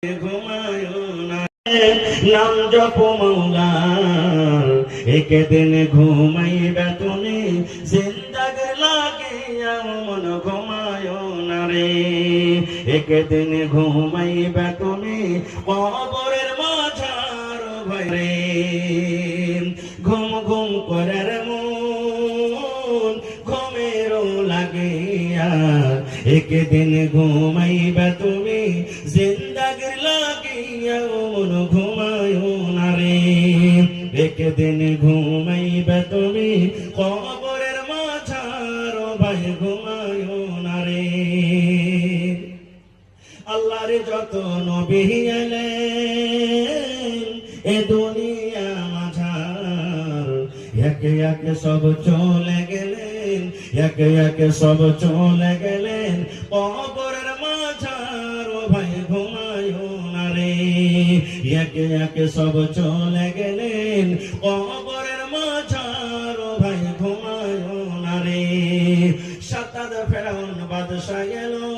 ঘুমায় না নাম জপ মৌলার একদিন ঘুমাইবে তুমি জিন্দাগি লাগিয়া মন ঘুমায় না রে একদিন ঘুমাইবে তুমি কবরের মাঝার ভয় রে ঘুম ঘুম করার মন ঘুমেরও লাগিয়া একদিন ঘুমাইবে তুমি জিন্দাগি লাগিয়া মন ঘুমায় না রে একদিন ঘুমাইবে তুমি কবরের মাঝার ভাই ঘুমায় না রে আল্লাহর যত নবী এলেন এ দুনিয়া মাঝার একে একে সব চলে গেলেন একে একে সব চলে গেলেন কবরের মাঝার ভাই ঘুমায় না রে একে একে সব চলে গেলেন কবরের মাঝার ভাই ঘুমায় না রে সাতাদ ফেরাউন বাদশা এলো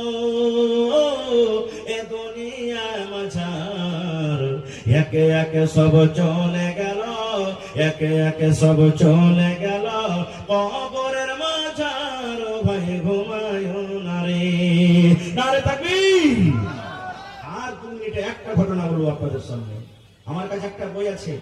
এ দুনিয়া মাঝার একে একে সব চলে গেল একে একে সব চলে গেল কবরের মাঝার ভাই ঘুমায় না রে নারে তাকবীর আর 2 মিনিটে একটা ঘটনা বলবো আপনাদের সামনে আমার কাছে একটা বই আছে